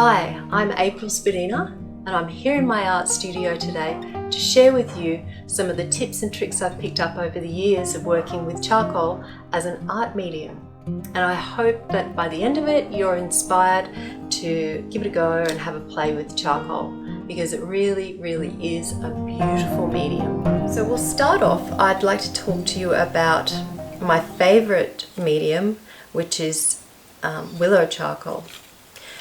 Hi, I'm April Spadina and I'm here in my art studio today to share with you some of the tips and tricks I've picked up over the years of working with charcoal as an art medium. And I hope that by the end of it you're inspired to give it a go and have a play with charcoal, because it really is a beautiful medium. So we'll start off. I'd like to talk to you about my favorite medium, which is willow charcoal.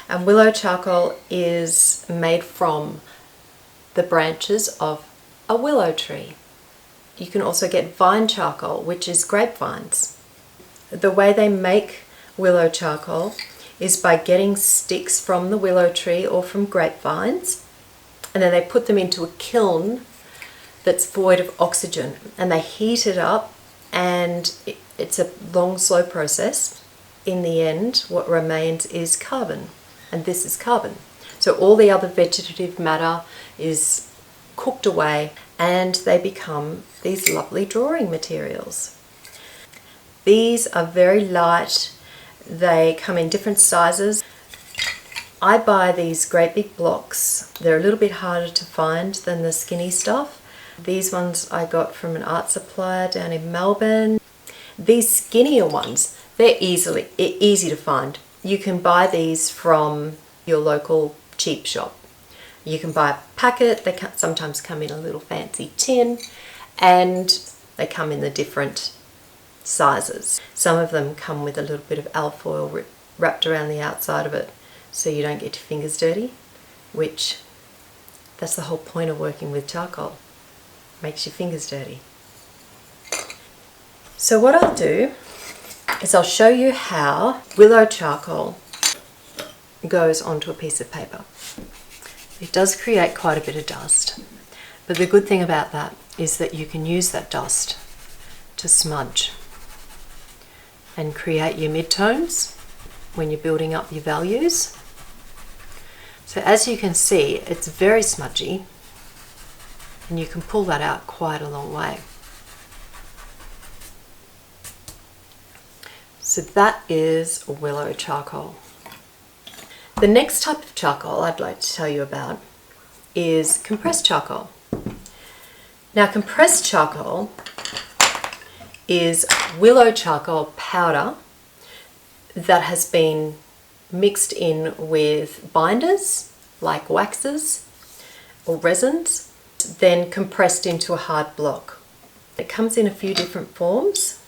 And willow charcoal is made from the branches of a willow tree. You can also get vine charcoal, which is grapevines. The way they make willow charcoal is by getting sticks from the willow tree or from grapevines, and then they put them into a kiln that's void of oxygen, and they heat it up, and it's a long, slow process. In the end, what remains is carbon. And this is carbon. So all the other vegetative matter is cooked away and they become these lovely drawing materials. These are very light. They come in different sizes. I buy these great big blocks. They're a little bit harder to find than the skinny stuff. These ones I got from an art supplier down in Melbourne. These skinnier ones, they're easy to find. You can buy these from your local cheap shop. You can buy a packet. They sometimes come in a little fancy tin, and they come in the different sizes. Some of them come with a little bit of alfoil wrapped around the outside of it so you don't get your fingers dirty, which that's the whole point of working with charcoal. Makes your fingers dirty. So what I'll do is I'll show you how willow charcoal goes onto a piece of paper. It does create quite a bit of dust, but the good thing about that is that you can use that dust to smudge and create your midtones when you're building up your values. So as you can see, it's very smudgy, and you can pull that out quite a long way. So that is willow charcoal. The next type of charcoal I'd like to tell you about is compressed charcoal. Now, compressed charcoal is willow charcoal powder that has been mixed in with binders like waxes or resins, then compressed into a hard block. It comes in a few different forms.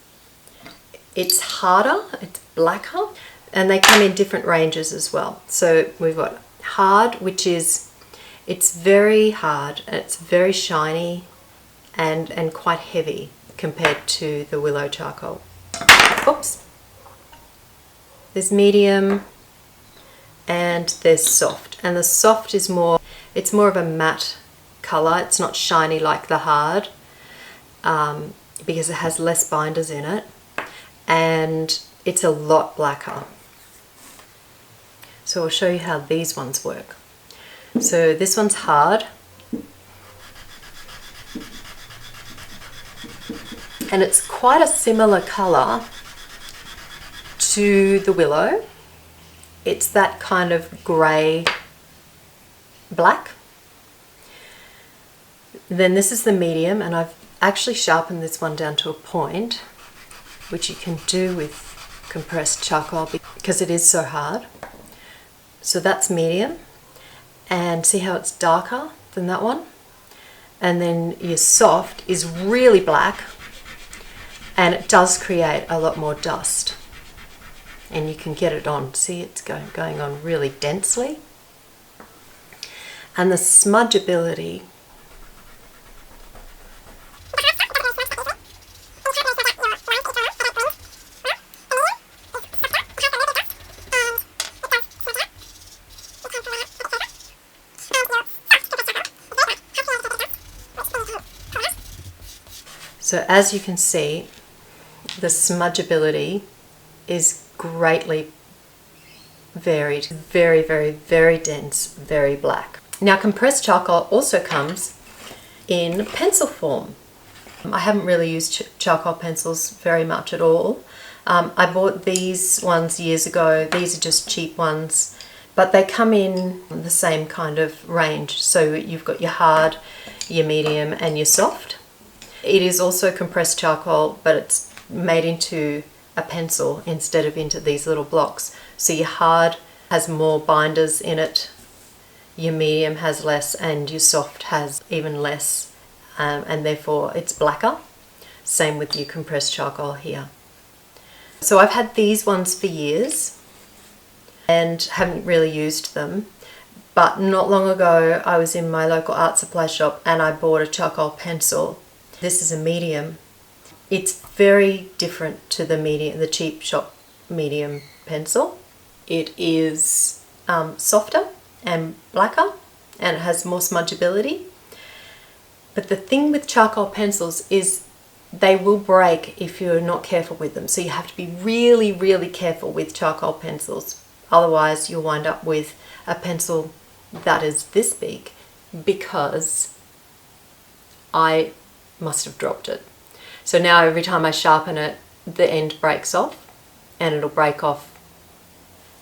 It's harder, it's blacker, and they come in different ranges as well. So we've got hard, which is, it's very hard, and it's very shiny and quite heavy compared to the willow charcoal. Oops. There's medium and there's soft. And the soft is it's more of a matte color. It's not shiny like the hard because it has less binders in it. And it's a lot blacker. So I'll show you how these ones work. So this one's hard, and it's quite a similar color to the willow. It's that kind of grey black. Then this is the medium, and I've actually sharpened this one down to a point, which you can do with compressed charcoal because it is so hard. So that's medium, and see how it's darker than that one? And then your soft is really black, and it does create a lot more dust. And you can get it on, see it's going on really densely. And the smudgeability, so as you can see, the smudgeability is greatly varied. Very dense, very black. Now, compressed charcoal also comes in pencil form. I haven't really used charcoal pencils very much at all. I bought these ones years ago. These are just cheap ones but they come in the same kind of range. So you've got your hard, your medium and your soft. It is also compressed charcoal, but it's made into a pencil instead of into these little blocks. So your hard has more binders in it, your medium has less, and your soft has even less, and therefore it's blacker. Same with your compressed charcoal here. So I've had these ones for years and haven't really used them, but not long ago I was in my local art supply shop and I bought a charcoal pencil. This is a medium. It's very different to the cheap shop medium pencil. It is softer and blacker, and it has more smudgeability. But the thing with charcoal pencils is they will break if you're not careful with them. So you have to be really, really careful with charcoal pencils. Otherwise you'll wind up with a pencil that is this big, because I must have dropped it. So now every time I sharpen it, the end breaks off, and it'll break off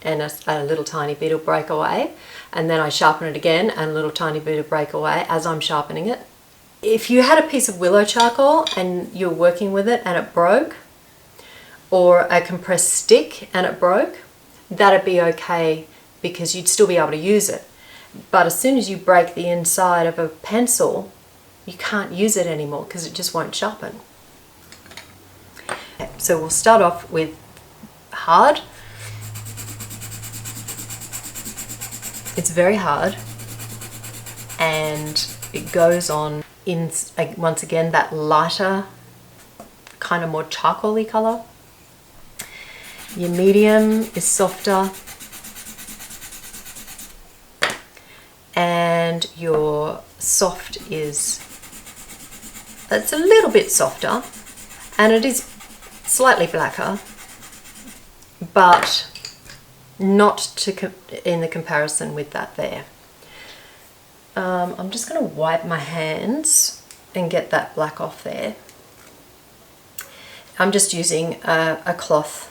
and a little tiny bit will break away, and then I sharpen it again and a little tiny bit will break away as I'm sharpening it. If you had a piece of willow charcoal and you're working with it and it broke, or a compressed stick and it broke, that'd be okay because you'd still be able to use it. But as soon as you break the inside of a pencil, you can't use it anymore because it just won't sharpen. So we'll start off with hard. It's very hard, and it goes on in, once again, that lighter, kind of more charcoaly colour. Your medium is softer, and your soft is, it's a little bit softer, and it is slightly blacker, but not in the comparison with that there. I'm just going to wipe my hands and get that black off there. I'm just using a cloth,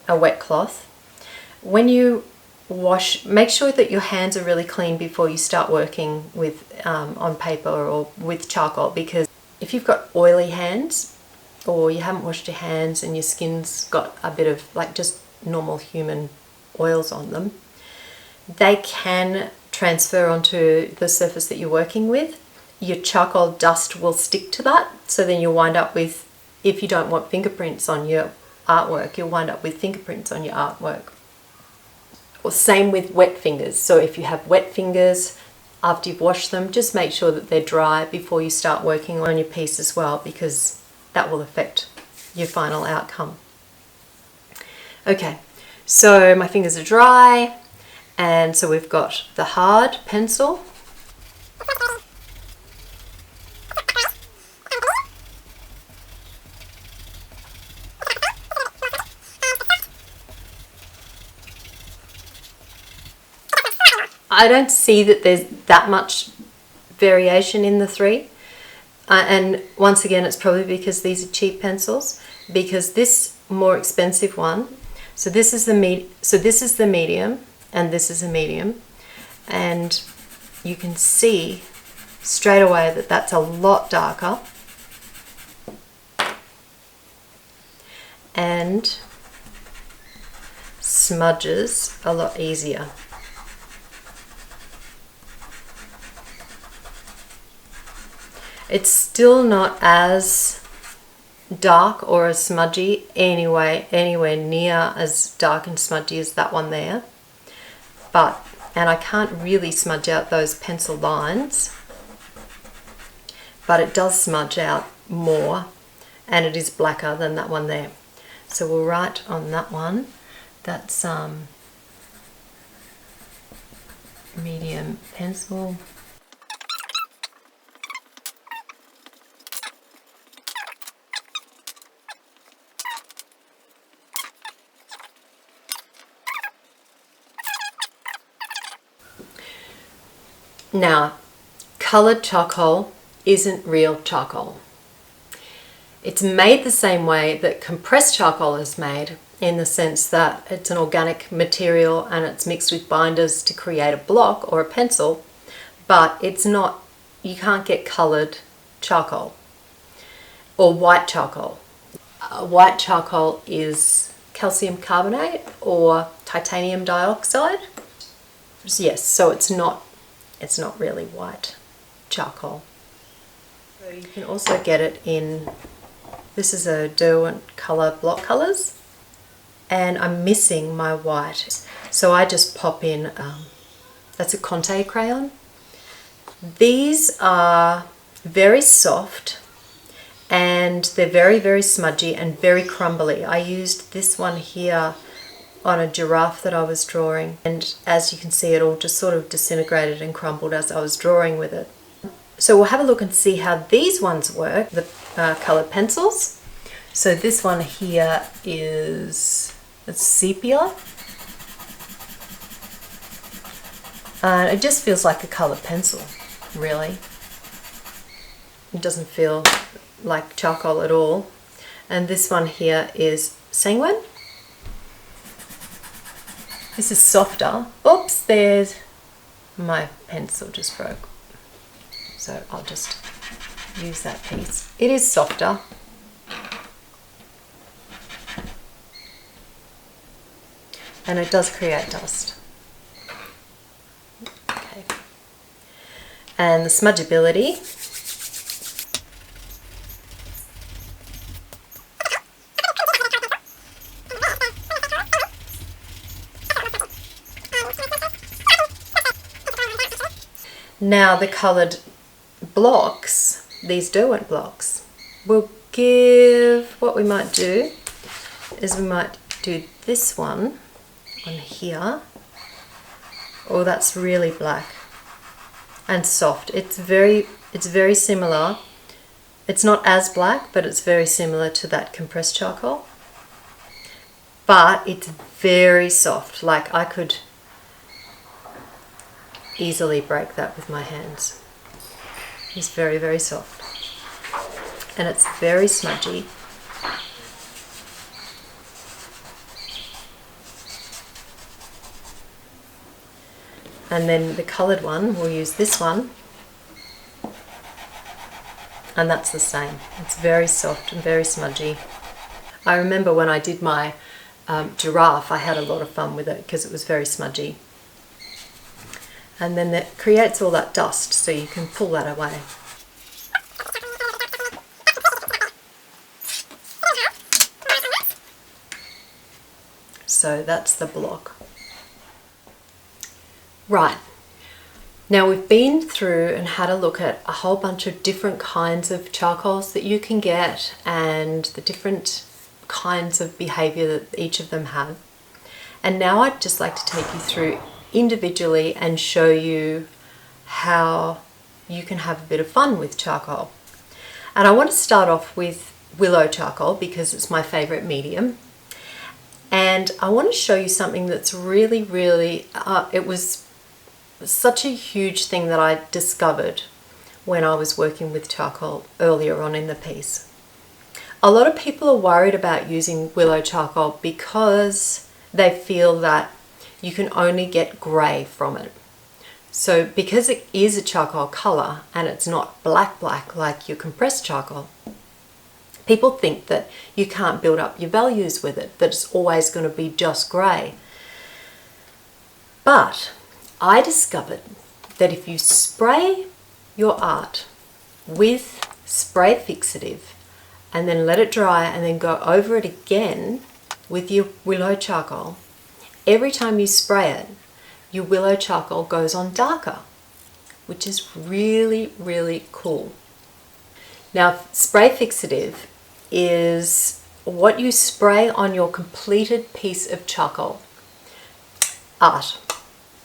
a wet cloth. When you wash, make sure that your hands are really clean before you start working with on paper or with charcoal, because if you've got oily hands or you haven't washed your hands and your skin's got a bit of like just normal human oils on them, they can transfer onto the surface that you're working with. Your charcoal dust will stick to that, so then you'll wind up with, if you don't want fingerprints on your artwork, you'll wind up with fingerprints on your artwork. Or same with wet fingers. So if you have wet fingers, after you've washed them, just make sure that they're dry before you start working on your piece as well, because that will affect your final outcome. Okay, so my fingers are dry, and so we've got the hard pencil. I don't see that there's that much variation in the three, and once again it's probably because these are cheap pencils, because this more expensive one, so this is the medium, and this is a medium, and you can see straight away that that's a lot darker and smudges a lot easier. It's still not as dark or as smudgy anywhere near as dark and smudgy as that one there, and I can't really smudge out those pencil lines, but it does smudge out more, and it is blacker than that one there. So we'll write on that one, that's medium pencil. Now, coloured charcoal isn't real charcoal. It's made the same way that compressed charcoal is made, in the sense that it's an organic material and it's mixed with binders to create a block or a pencil, but it's not, you can't get coloured charcoal or white charcoal. White charcoal is calcium carbonate or titanium dioxide. Yes, so it's not really white charcoal. So you can also get it in, this is a Derwent colour block colours, and I'm missing my white, so I just pop in, that's a Conte crayon. These are very soft and they're very, very smudgy and very crumbly. I used this one here on a giraffe that I was drawing, and as you can see, it all just sort of disintegrated and crumbled as I was drawing with it. So we'll have a look and see how these ones work, the coloured pencils. So this one here is sepia, and it just feels like a coloured pencil, really. It doesn't feel like charcoal at all. And this one here is sanguine. This is softer. Oops, there's my pencil just broke. So I'll just use that piece. It is softer. And it does create dust. Okay. And the smudgeability. Now the coloured blocks, these Derwent blocks, will give, what we might do is we might do this one on here. Oh, that's really black and soft. It's very similar. It's not as black, but it's very similar to that compressed charcoal. But it's very soft, like I could easily break that with my hands. It's very, very soft. And it's very smudgy. And then the coloured one, we'll use this one. And that's the same. It's very soft and very smudgy. I remember when I did my giraffe, I had a lot of fun with it because it was very smudgy. And then that creates all that dust, so you can pull that away. So that's the block. Right, now we've been through and had a look at a whole bunch of different kinds of charcoals that you can get and the different kinds of behaviour that each of them have. And now I'd just like to take you through individually and show you how you can have a bit of fun with charcoal. And I want to start off with willow charcoal because it's my favourite medium. And I want to show you something that's really, it was such a huge thing that I discovered when I was working with charcoal earlier on in the piece. A lot of people are worried about using willow charcoal because they feel that you can only get grey from it. So because it is a charcoal colour and it's not black like your compressed charcoal, people think that you can't build up your values with it, that it's always going to be just grey. But I discovered that if you spray your art with spray fixative and then let it dry and then go over it again with your willow charcoal, every time you spray it, your willow charcoal goes on darker, which is really, really cool. Now, spray fixative is what you spray on your completed piece of charcoal art.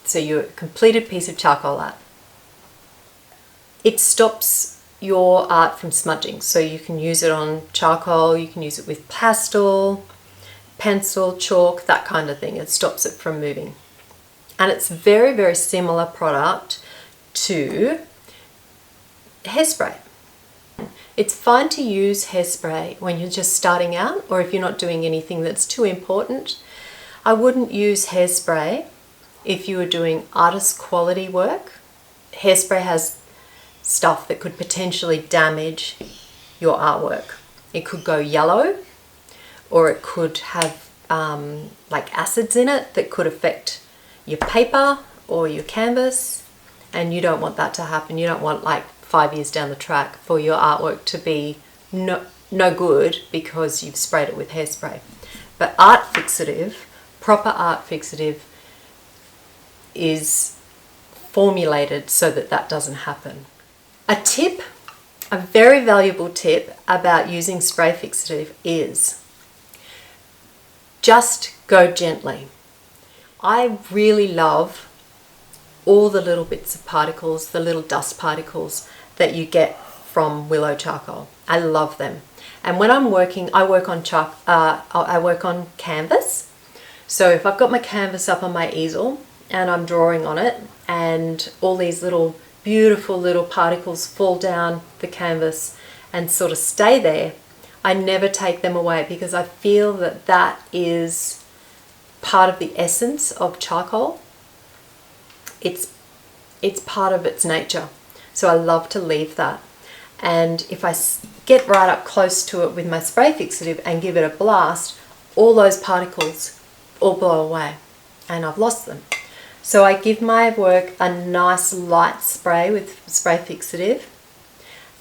So your completed piece of charcoal art. It stops your art from smudging. So you can use it on charcoal, you can use it with pastel, pencil, chalk, that kind of thing. It stops it from moving. And it's a very, very similar product to hairspray. It's fine to use hairspray when you're just starting out, or if you're not doing anything that's too important. I wouldn't use hairspray if you were doing artist quality work. Hairspray has stuff that could potentially damage your artwork. It could go yellow, or it could have like acids in it that could affect your paper or your canvas, and you don't want that to happen. You don't want like 5 years down the track for your artwork to be no good because you've sprayed it with hairspray. But art fixative, proper art fixative, is formulated so that that doesn't happen. A tip, a very valuable tip about using spray fixative is just go gently. I really love all the little bits of particles, the little dust particles that you get from willow charcoal. I love them. And when I'm working, I work on canvas. So if I've got my canvas up on my easel and I'm drawing on it, and all these little beautiful little particles fall down the canvas and sort of stay there, I never take them away, because I feel that that is part of the essence of charcoal. It's part of its nature. So I love to leave that. And if I get right up close to it with my spray fixative and give it a blast, all those particles all blow away and I've lost them. So I give my work a nice light spray with spray fixative,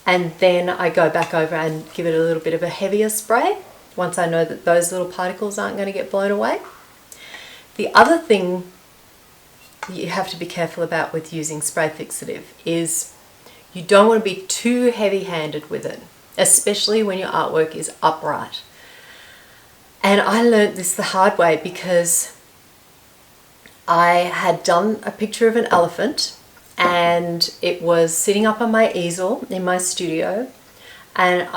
and then I go back over and give it a little bit of a heavier spray once I know that those little particles aren't going to get blown away. The other thing you have to be careful about with using spray fixative is you don't want to be too heavy-handed with it, especially when your artwork is upright. And I learned this the hard way, because I had done a picture of an elephant and it was sitting up on my easel in my studio, and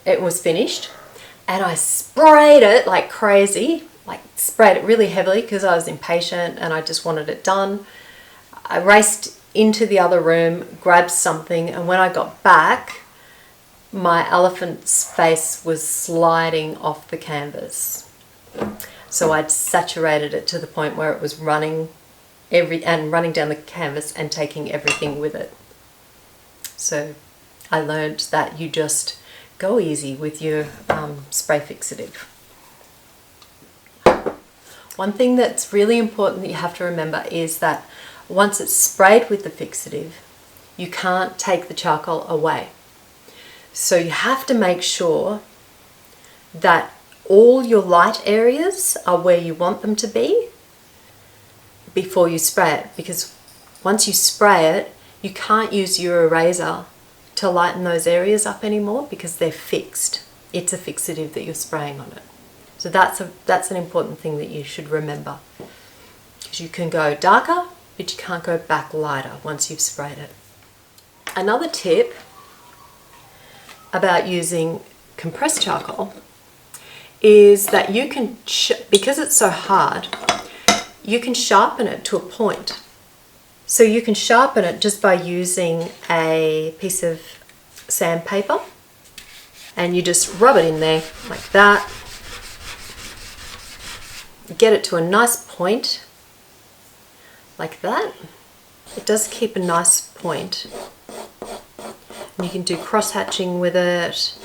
it was finished, and I sprayed it like crazy, like sprayed it really heavily because I was impatient and I just wanted it done. I raced into the other room, grabbed something, and when I got back, my elephant's face was sliding off the canvas. So I'd saturated it to the point where it was running down the canvas and taking everything with it. So I learned that you just go easy with your spray fixative. One thing that's really important that you have to remember is that once it's sprayed with the fixative, you can't take the charcoal away. So you have to make sure that all your light areas are where you want them to be before you spray it, because once you spray it, you can't use your eraser to lighten those areas up anymore because they're fixed. It's a fixative that you're spraying on it. So that's an important thing that you should remember, because you can go darker, but you can't go back lighter once you've sprayed it. Another tip about using compressed charcoal is that you can, because it's so hard, you can sharpen it to a point. So you can sharpen it just by using a piece of sandpaper, and you just rub it in there like that. Get it to a nice point like that. It does keep a nice point. And you can do cross hatching with it,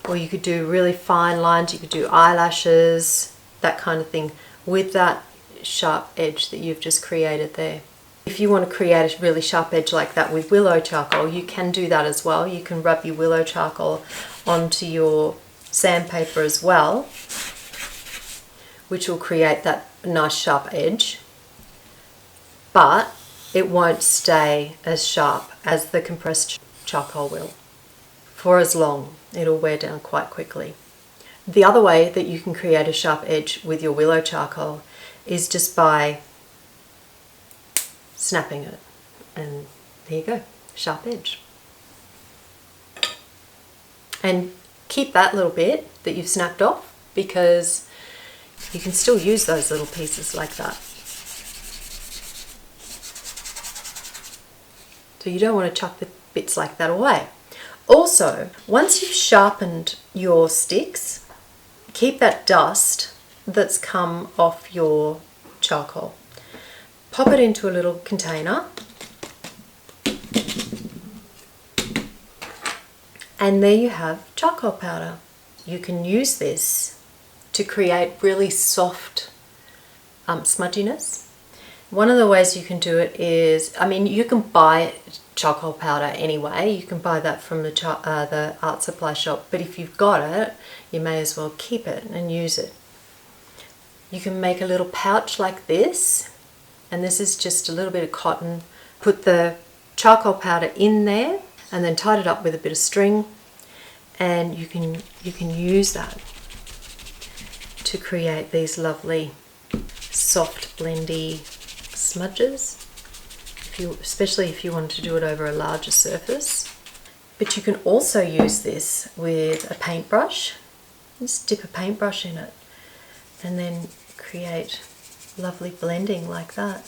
or you could do really fine lines, you could do eyelashes, that kind of thing with that sharp edge that you've just created there. If you want to create a really sharp edge like that with willow charcoal, you can do that as well. You can rub your willow charcoal onto your sandpaper as well, which will create that nice sharp edge, but it won't stay as sharp as the compressed charcoal will for as long. It'll wear down quite quickly. The other way that you can create a sharp edge with your willow charcoal is just by snapping it, and there you go, sharp edge. And keep that little bit that you've snapped off, because you can still use those little pieces like that. So you don't want to chuck the bits like that away. Also, once you've sharpened your sticks, keep that dust that's come off your charcoal. Pop it into a little container, and there you have charcoal powder. You can use this to create really soft smudginess. One of the ways you can do it is, I mean, you can buy charcoal powder anyway. You can buy that from the art supply shop, but if you've got it, you may as well keep it and use it. You can make a little pouch like this, and this is just a little bit of cotton. Put the charcoal powder in there and then tie it up with a bit of string, and you can use that to create these lovely soft blendy smudges, especially if you want to do it over a larger surface. But you can also use this with a paintbrush. Just dip a paintbrush in it and then create lovely blending like that.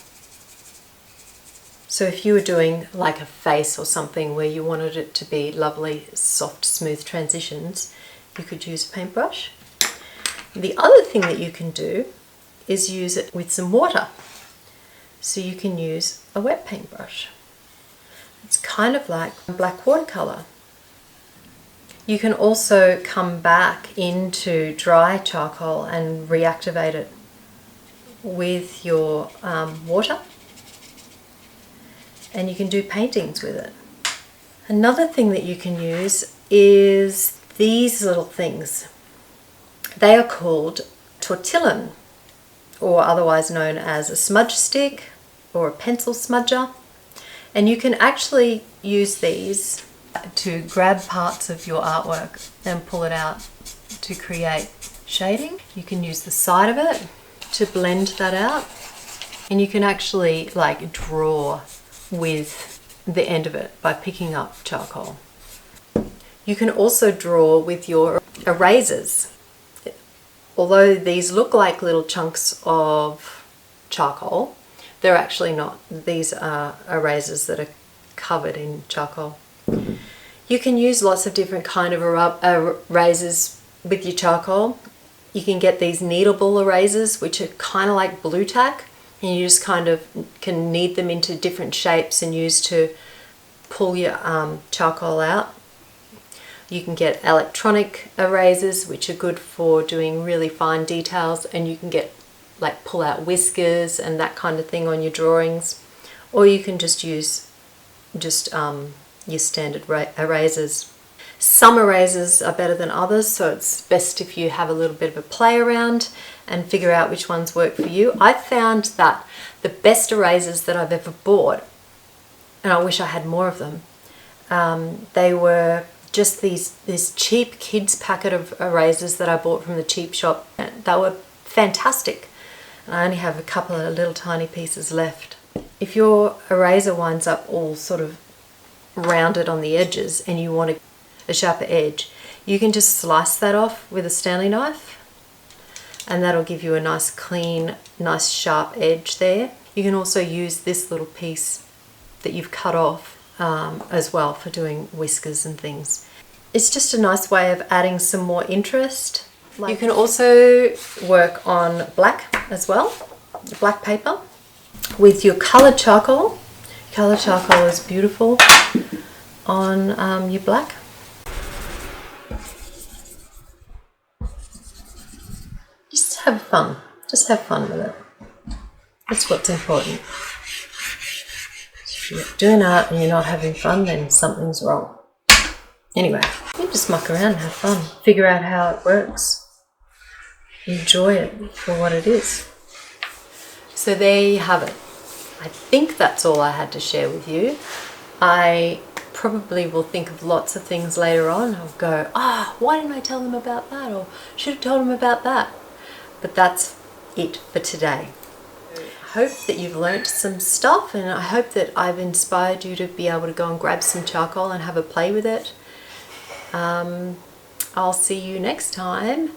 So if you were doing like a face or something where you wanted it to be lovely, soft, smooth transitions, you could use a paintbrush. The other thing that you can do is use it with some water. So you can use a wet paintbrush. It's kind of like black watercolor. You can also come back into dry charcoal and reactivate it with your water, and you can do paintings with it. Another thing that you can use is these little things. They are called tortillon, or otherwise known as a smudge stick or a pencil smudger. And you can actually use these to grab parts of your artwork and pull it out to create shading. You can use the side of it to blend that out, and you can actually like draw with the end of it by picking up charcoal. You can also draw with your erasers. Although these look like little chunks of charcoal, they're actually not. These are erasers that are covered in charcoal. You can use lots of different kind of erasers with your charcoal. You can get these kneadable erasers, which are kind of like blue tack, and you just kind of can knead them into different shapes and use to pull your charcoal out. You can get electronic erasers, which are good for doing really fine details, and you can get like pull out whiskers and that kind of thing on your drawings. Or you can just use your standard erasers. Some erasers are better than others, so it's best if you have a little bit of a play around and figure out which ones work for you. I found that the best erasers that I've ever bought, and I wish I had more of them, they were just this cheap kids packet of erasers that I bought from the cheap shop. They were fantastic. I only have a couple of little tiny pieces left. If your eraser winds up all sort of rounded on the edges and you want a sharper edge, you can just slice that off with a Stanley knife, and that'll give you a nice clean, nice sharp edge there. You can also use this little piece that you've cut off as well for doing whiskers and things. It's just a nice way of adding some more interest. You can also work on black as well, black paper, with your coloured charcoal. Coloured charcoal is beautiful on your black. Just have fun. Just have fun with it. That's what's important. If you're doing art and you're not having fun, then something's wrong. Anyway, you just muck around and have fun. Figure out how it works. Enjoy it for what it is. So there you have it. I think that's all I had to share with you. I probably will think of lots of things later on. I'll go, why didn't I tell them about that? Or should have told them about that. But that's it for today. I hope that you've learnt some stuff, and I hope that I've inspired you to be able to go and grab some charcoal and have a play with it. I'll see you next time,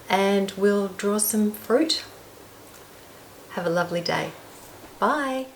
and we'll draw some fruit. Have a lovely day. Bye.